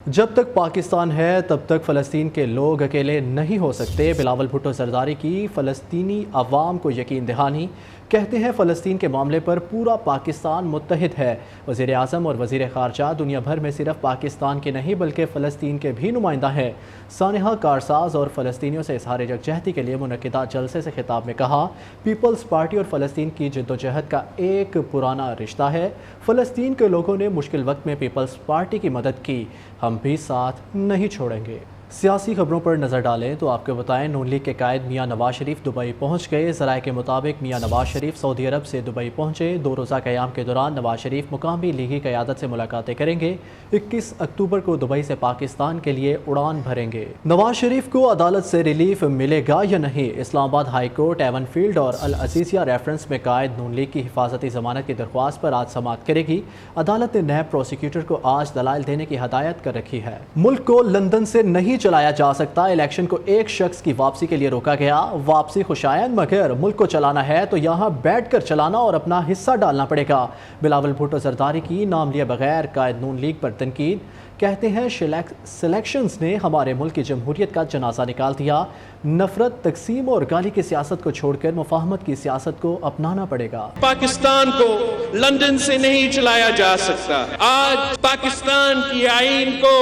جب تک پاکستان ہے تب تک فلسطین کے لوگ اکیلے نہیں ہو سکتے، بلاول بھٹو زرداری کی فلسطینی عوام کو یقین دہانی۔ کہتے ہیں فلسطین کے معاملے پر پورا پاکستان متحد ہے۔ وزیر اعظم اور وزیر خارجہ دنیا بھر میں صرف پاکستان کے نہیں بلکہ فلسطین کے بھی نمائندہ ہیں۔ سانحہ کارساز اور فلسطینیوں سے اظہار یکجہتی کے لیے منعقدہ جلسے سے خطاب میں کہا، پیپلز پارٹی اور فلسطین کی جدوجہد کا ایک پرانا رشتہ ہے۔ فلسطین کے لوگوں نے مشکل وقت میں پیپلز پارٹی کی مدد کی، ہم بھی ساتھ نہیں چھوڑیں گے۔ سیاسی خبروں پر نظر ڈالیں تو آپ کو بتائیں نون لیگ کے قائد میاں نواز شریف دبئی پہنچ گئے۔ ذرائع کے مطابق میاں نواز شریف سعودی عرب سے دبئی پہنچے۔ 2 روزہ قیام کے دوران نواز شریف مقامی لیگی قیادت سے ملاقاتیں کریں گے۔ 21 اکتوبر کو دبئی سے پاکستان کے لیے اڑان بھریں گے۔ نواز شریف کو عدالت سے ریلیف ملے گا یا نہیں؟ اسلام آباد ہائی کورٹ ایون فیلڈ اور العزیزیہ ریفرنس میں قائد نون لیگ کی حفاظتی ضمانت کی درخواست پر آج سماعت کرے گی۔ عدالت نے نیب پروسیکیوٹر کو آج دلائل دینے کی ہدایت کر رکھی ہے۔ ملک کو لندن سے نہیں چلایا جا سکتا، الیکشن کو ایک شخص کی واپسی کے لیے روکا گیا۔ واپسی خوشائند، مگر ملک کو چلانا ہے تو یہاں بیٹھ کر چلانا اور اپنا حصہ ڈالنا پڑے گا۔ بلاول بھٹو زرداری کی نام لیے بغیر قائد نون لیگ پر تنقید۔ کہتے ہیں سلیکشنز نے ہمارے ملک کی جمہوریت کا جنازہ نکال دیا۔ نفرت، تقسیم اور گالی کی سیاست کو چھوڑ کر مفاہمت کی سیاست کو اپنانا پڑے گا۔ پاکستان کو لندن سے نہیں چلایا جا سکتا۔ آج پاکستان کی آئین کو،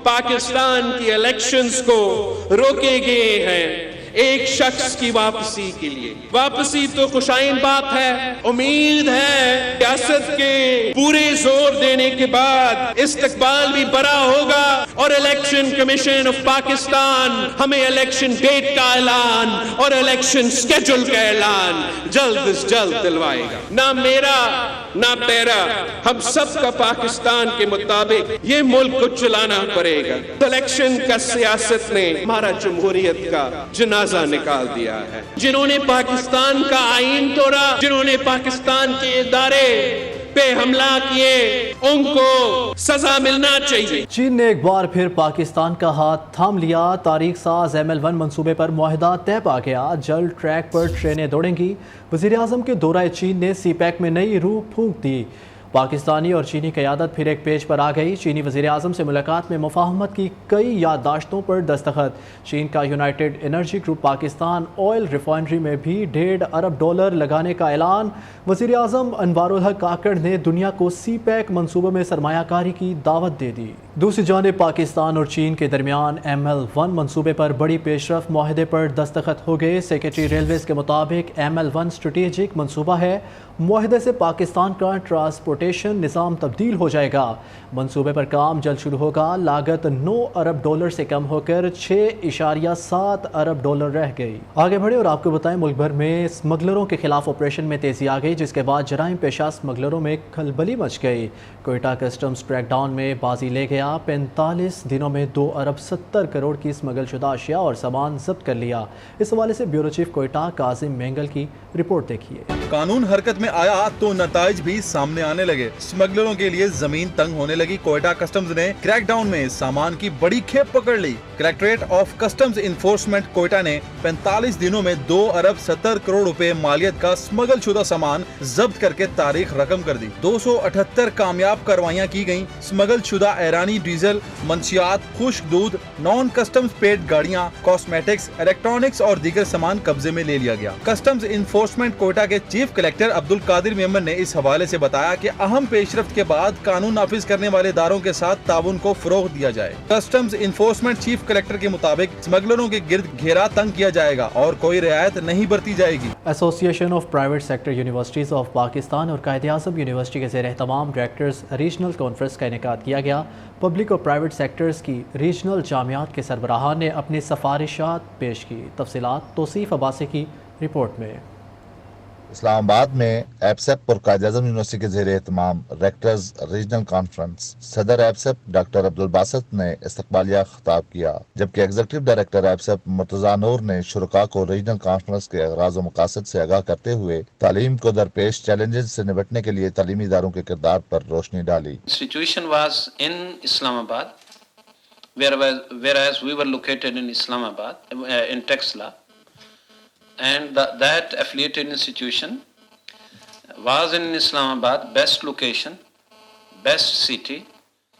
پاکستان کی الیکشنز کو روکے گئے ہیں ایک شخص کی واپسی کے لیے۔ واپسی تو خوشائند بات ہے، امید ہے ریاست کے پورے زور دینے کے بعد استقبال بھی بڑا ہوگا اور الیکشن کمیشن آف پاکستان ہمیں الیکشن ڈیٹ کا اعلان اور الیکشن سکیجول کا اعلان جلد از جلد دلوائے گا۔ نہ میرا نہ تیرا، ہم سب کا پاکستان کے مطابق یہ ملک کو چلانا پڑے گا۔ الیکشن کا سیاست نے ہمارا جمہوریت کا جنازہ نکال دیا ہے۔ جنہوں نے پاکستان کا آئین توڑا، جنہوں نے پاکستان کے ادارے پہ حملہ کیے، ان کو سزا ملنا چاہیے۔ چین نے ایک بار پھر پاکستان کا ہاتھ تھام لیا۔ تاریخ ساز ML1 منصوبے پر معاہدہ طے پا گیا، جلد ٹریک پر ٹرینیں دوڑیں گی۔ وزیر اعظم کے دورہ چین نے سی پیک میں نئی روح پھونک دی۔ پاکستانی اور چینی قیادت پھر ایک پیج پر آ گئی۔ چینی وزیر اعظم سے ملاقات میں مفاہمت کی کئی یادداشتوں پر دستخط۔ چین کا United energy group Pakistan oil refinery میں بھی $1.5 ارب لگانے کا اعلان۔ وزیر اعظم انوار الحق کاکڑ نے دنیا کو سی پیک منصوبے میں سرمایہ کاری کی دعوت دے دی۔ دوسری جانب پاکستان اور چین کے درمیان ML1 منصوبے پر بڑی پیش رفت، معاہدے پر دستخط ہو گئے۔ سیکرٹری ریلویز کے مطابق ML1 اسٹریٹجک منصوبہ ہے۔ معاہدے سے پاکستان کا ٹرانسپورٹیشن نظام تبدیل ہو جائے گا۔ منصوبے پر کام جلد شروع ہوگا۔ لاگت $9 ارب سے کم ہو کر $6.7 ارب رہ گئی۔ آگے بڑھے اور آپ کو بتائیں ملک بھر میں اسمگلروں کے خلاف آپریشن میں تیزی آ گئی، جس کے بعد جرائم پیشہ اسمگلروں میں کھلبلی مچ گئی۔ کوئٹہ کسٹمز کریک ڈاؤن میں بازی لے گیا۔ 45 دنوں میں $2.70 ارب کی اسمگل شدہ اشیاء اور سامان ضبط کر لیا۔ اس حوالے سے بیورو چیف کوئٹہ کاظم مینگل کی رپورٹ دیکھیے۔ قانون حرکت میں آیا تو نتائج بھی سامنے آنے لگے۔ اسمگلروں کے لیے زمین تنگ ہونے لگی۔ کوئٹہ کسٹمز نے کریک ڈاؤن میں سامان کی بڑی کھیپ پکڑ لی۔ کلیکٹریٹ آف کسٹمز انفورسمنٹ کوئٹہ نے 45 دنوں میں $2.70 ارب مالیت کا اسمگل شدہ سامان ضبط کر کے تاریخ رقم کر دی۔ 278 کامیاب کاروائیاں کی گئیں۔ اسمگل شدہ ایرانی ڈیزل، منشیات، خشک دودھ، نان کسٹمز پیڈ گاڑیاں، کاسمیٹکس، الیکٹرانکس اور دیگر سامان قبضے میں لے لیا گیا۔ کسٹمز انفورسمنٹ کوئٹہ کے چیف کلیکٹر عبدالقادر میمن نے اس حوالے سے بتایا کہ اہم پیش رفت کے بعد قانون نافذ کرنے والے اداروں کے ساتھ تعاون کو فروغ دیا جائے۔ کسٹمز انفورسمنٹ چیف کلیکٹر کے مطابق اسمگلروں کے گرد گھیرا تنگ کیا جائے گا اور کوئی رعایت نہیں برتی جائے گی۔ ایسوسی ایشن of private sector universities of Pakistan اور قائد اعظم یونیورسٹی کے زیر اہتمام ڈائریکٹرز ریجنل کانفرنس کا انعقاد کیا گیا۔ پبلک اور پرائیویٹ سیکٹرز کی ریجنل جامعات کے سربراہان نے اپنی سفارشات پیش کی۔ تفصیلات توصیف عباسی کی رپورٹ میں۔ اسلام آباد میں ایپسیپ اور قائد اعظم یونیورسٹی کے زیر اہتمام ریکٹرز ریجنل کانفرنس صدر ایپسیپ ڈاکٹر عبدالباسط نے استقبالیہ خطاب کیا، جبکہ ایگزیکٹو ڈائریکٹر ایپسیپ مرتضیٰ نور نے شرکاء کو ریجنل کانفرنس کے اغراض و مقاصد سے آگاہ کرتے ہوئے تعلیم کو درپیش چیلنجز سے نمٹنے کے لیے تعلیمی اداروں کے کردار پر روشنی ڈالی۔ Institution was in Islamabad, whereas we were located in Islamabad, in Texla. And that affiliated institution was in Islamabad, best location, best city,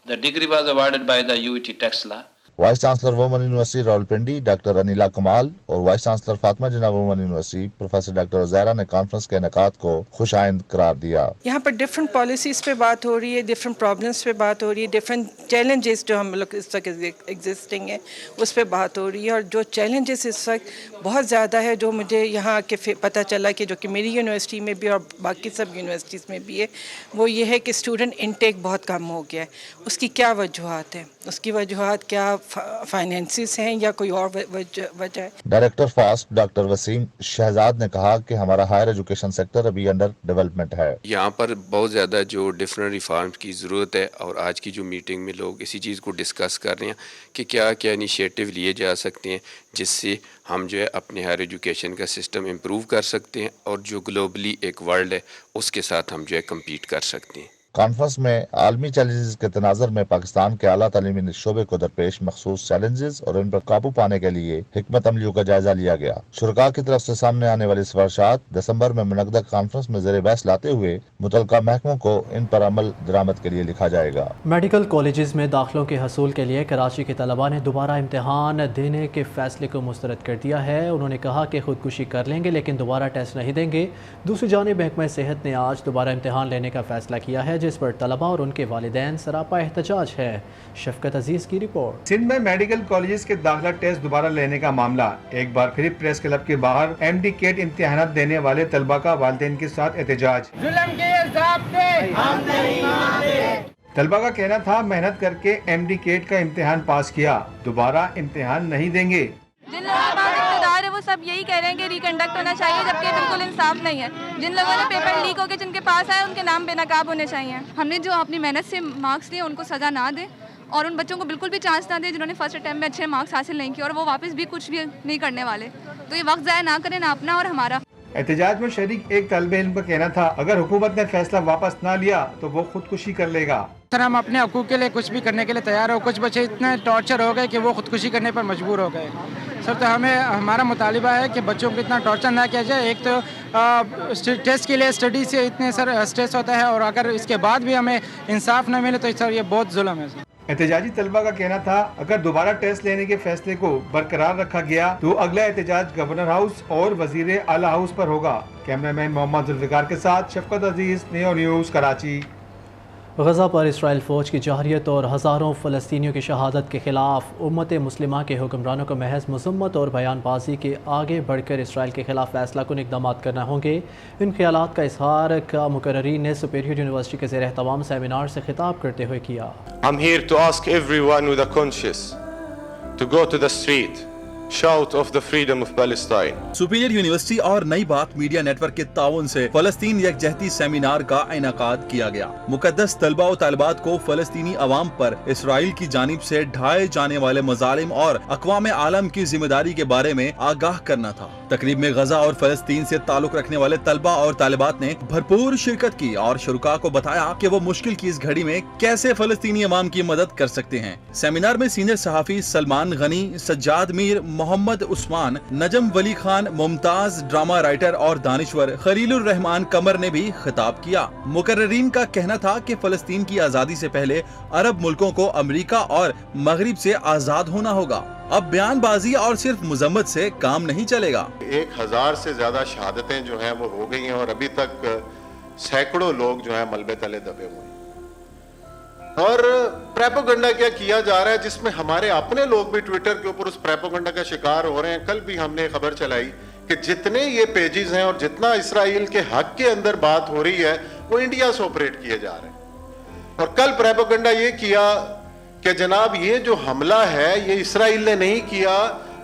The degree was awarded by the UET Texla. Vice chancellor women university Rawalpindi doctor Anila कमाल और vice chancellor Fatima जिन्ना women university professor doctor उज़ैरा ने conference के इनेकात को खुशाइंद करार दिया। यहाँ पर different policies पे बात हो रही है, डिफरेंट प्रॉब्लम्स पे बात हो रही है, डिफरेंट चैलेंजेस जो हम लोग इस वक्त एग्जिस्टिंग है उस पे बात हो रही है। और जो चैलेंजेस इस वक्त बहुत ज़्यादा है, जो मुझे यहाँ के पता चला कि जो कि मेरी यूनिवर्सिटी में भी और बाकी सब यूनिवर्सिटीज़ में भी है, वो ये है कि स्टूडेंट इनटेक बहुत कम हो गया है। उसकी क्या वजूहत है? उसकी वजूहत क्या फाइनेंसिस हैं या कोई और वजह है? Director FAST doctor Wasim Shahzad ने कहा कि हमारा हायर एजुकेशन सेक्टर अभी अंडर डेवलपमेंट है। यहाँ पर बहुत ज़्यादा जो डिफरेंट रिफॉर्म्स की ज़रूरत है और आज की जो मीटिंग में लोग इसी चीज़ को डिस्कस कर रहे हैं कि क्या क्या इनिशिएटिव लिए जा सकते हैं जिससे हम जो है अपने हायर एजुकेशन का सिस्टम इम्प्रूव कर सकते हैं और जो ग्लोबली एक वर्ल्ड है उसके साथ हम जो है कम्पीट कर सकते हैं। कॉन्फ्रेंस में आलमी चैलेंजेस के तनाज़ुर में पाकिस्तान के आला तालीमी शोबे को दरपेश मखसूस चैलेंजेस और इन पर काबू पाने के लिए हिकमत अमलियों का जायजा लिया गया। शुरका की तरफ से सामने आने वाली सिफारिशात दिसंबर में मुनक़दा कॉन्फ्रेंस में ज़ेर बहस लाते हुए मुतल्लिका महकमों को इन पर अमल दरामद के लिए लिखा जाएगा। मेडिकल कॉलेजेस में दाखिलों के हसूल के लिए कराची के तलबा ने दोबारा इम्तहान देने के फैसले को मुस्तरद कर दिया है। उन्होंने कहा कि खुदकुशी कर लेंगे लेकिन दोबारा टेस्ट नहीं देंगे। दूसरी जानिब महकमा सेहत ने आज दोबारा इम्तहान लेने का फैसला किया है जिस पर तलबा और उनके वालिदैन सरापा एहतजाज है। शफकत अजीज की रिपोर्ट। सिंध में मेडिकल कॉलेजेस के दाखिला टेस्ट दोबारा लेने का मामला एक बार फिर प्रेस क्लब के बाहर MD केट इम्तिहानात देने वाले तलबा का वालिदैन के साथ एहतजाज। तलबा का कहना था मेहनत करके MD केट का इम्तिहान पास किया, दोबारा इम्तिहान नहीं देंगे। जिन लोगों के पास इक़्तिदार है वो सब यही कह रहे हैं कि रिकंडक्ट होना चाहिए, जबकि बिल्कुल इंसाफ नहीं है। जिन लोगों ने पेपर लीक होकर जिनके पास आए उनके नाम बेनकाब होने चाहिए। हमने जो अपनी मेहनत से मार्क्स लिए उनको सज़ा ना दें और उन बच्चों को बिल्कुल भी चांस ना दें जिन्होंने फर्स्ट अटैम्प्ट में अच्छे मार्क्स हासिल नहीं किए और वो वापस भी कुछ भी नहीं करने वाले। तो ये वक्त ज़ाया ना करें, ना अपना और हमारा। एहतजाज में शरीक एक तलबे इल्म का कहना था अगर हुकूमत ने फैसला वापस ना लिया तो वो खुदकुशी कर लेगा। सर हम अपने हकूक़ के लिए कुछ भी करने के लिए तैयार हो। कुछ बच्चे इतने टॉर्चर हो गए कि वो खुदकुशी करने पर मजबूर हो गए। सर तो हमारा मुतालिबा है कि बच्चों को इतना टॉर्चर ना किया जाए। एक तो टेस्ट के लिए स्टडी से इतने सर स्ट्रेस होता है और अगर इसके बाद भी हमें इंसाफ न मिले तो सर ये बहुत जुल्म है। एहतजाजी तलबा का कहना था अगर दोबारा टेस्ट लेने के फैसले को बरकरार रखा गया तो अगला एहतजाज गवर्नर हाउस और वजीर आला हाउस पर होगा। कैमरामैन मोहम्मद जुल्फिकार के साथ शफकत अजीज, नेओ न्यूज़, कराची। गज़ा पर इसराइल फ़ौज की जहरियत और हज़ारों फ़लस्तीनियों की शहादत के ख़िलाफ़ उम्मत मुस्लिमा के हुक्मरानों को महज मज़म्मत और बयानबाजी के आगे बढ़कर इसराइल के ख़िलाफ़ फ़ैसला कुन इक़दाम करना होंगे। इन ख़यालात का इज़हार का मुकर्रीन ने सुपीरियर यूनिवर्सिटी के ज़ेर एहतमाम सेमिनार से खिताब करते हुए किया। I'm here to ask everyone with a conscience to go to the street. Shout of the freedom of Palestine. Superior university और नई बात मीडिया नेटवर्क के ताउन से फलस्तीन यकजहती सेमिनार का इनेकाद किया गया। मुकद्दस तलबा और तालिबात को फलस्तीनी अवाम पर इसराइल की जानिब से ढाए जाने वाले मजालिम और अक़वाम आलम की जिम्मेदारी के बारे में आगाह करना था। तकरीब में गजा और फलस्तीन से ताल्लुक रखने वाले तलबा और तालिबात ने भरपूर शिरकत की और शुरुका को बताया कि वो मुश्किल की इस घड़ी में कैसे फलस्तीनी अवाम की मदद कर सकते हैं। सेमिनार में सीनियर सहाफ़ी सलमान गनी, सज्जाद मीर, मोहम्मद उस्मान, नजम वली खान, मुमताज ड्रामा राइटर और दानिश्वर खलीलुर रहमान कमर ने भी खिताब किया। मुकर्रीन का कहना था कि फलस्तीन की आज़ादी से पहले अरब मुल्कों को अमेरिका और मगरिब से आज़ाद होना होगा। अब बयानबाजी और सिर्फ मजम्मत से काम नहीं चलेगा। 1000 से ज्यादा शहादतें जो हैं वो हो गई हैं और अभी तक सैकड़ों लोग जो हैं मलबे तले दबे हुए हैं। और प्रोपेगेंडा क्या किया जा रहा है जिसमें हमारे अपने लोग भी ट्विटर के ऊपर उस प्रोपेगेंडा का शिकार हो रहे हैं। कल भी हमने खबर चलाई कि जितने ये पेजेस हैं और जितना इसराइल के हक के अंदर बात हो रही है वो इंडिया से ऑपरेट किए जा रहे हैं। और कल प्रोपेगेंडा ये किया कि जनाब ये जो हमला है ये इसराइल ने नहीं किया,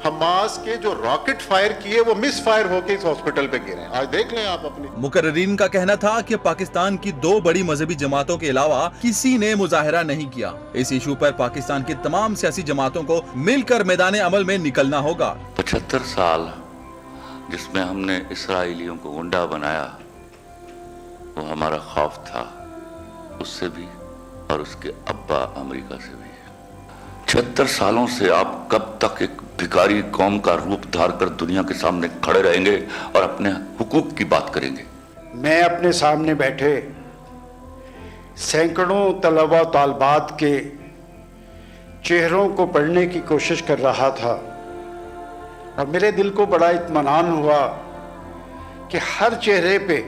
हमास के जो रॉकेट फायर किए वो मिस फायर होके इस हॉस्पिटल पे गिरे। आज देख लें आप अपनी। मुकर्रीन का कहना था कि पाकिस्तान की 2 बड़ी मजहबी जमातों के अलावा किसी ने मुजाहिरा नहीं किया। इस इशू पर पाकिस्तान की तमाम सियासी जमातों को मिलकर मैदान अमल में निकलना होगा। 75 साल जिसमें हमने इसराइलियों को गुंडा बनाया वो हमारा खौफ था, उससे भी और उसके अब्बा अमेरिका से भी। 76 सालों से आप कब तक एक भिखारी कौम का रूप धार कर दुनिया के सामने खड़े रहेंगे और अपने हुकूक की बात करेंगे? मैं अपने सामने बैठे सैकड़ों तलबा तालबात के चेहरों को पढ़ने की कोशिश कर रहा था और मेरे दिल को बड़ा इत्मीनान हुआ कि हर चेहरे पे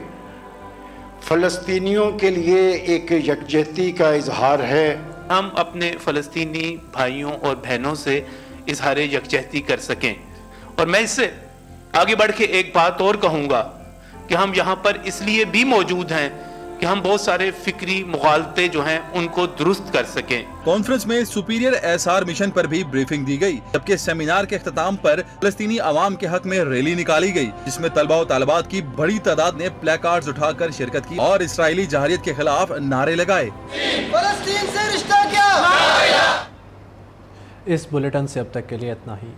फ़लस्तीनियों के लिए एक यकजहती का इजहार है। हम अपने फ़लस्तीनी भाइयों और बहनों से इजहार यकजहती कर सकें। और मैं इससे आगे बढ़ के एक बात और कहूँगा कि हम यहाँ पर इसलिए भी मौजूद हैं कि हम बहुत सारे फिक्री मुगालते जो हैं उनको दुरुस्त कर सकें। कॉन्फ्रेंस में सुपीरियर एसआर मिशन पर भी ब्रीफिंग दी गई, जबकि सेमिनार के इख्तिताम पर फलस्तीनी अवाम के हक में रैली निकाली गई, जिसमें तलबा और तालिबात की बड़ी तादाद ने प्लेकार्ड्स उठाकर शिरकत की और इसराइली जहारियत के खिलाफ नारे लगाए। इस बुलेटिन से अब तक के लिए इतना ही।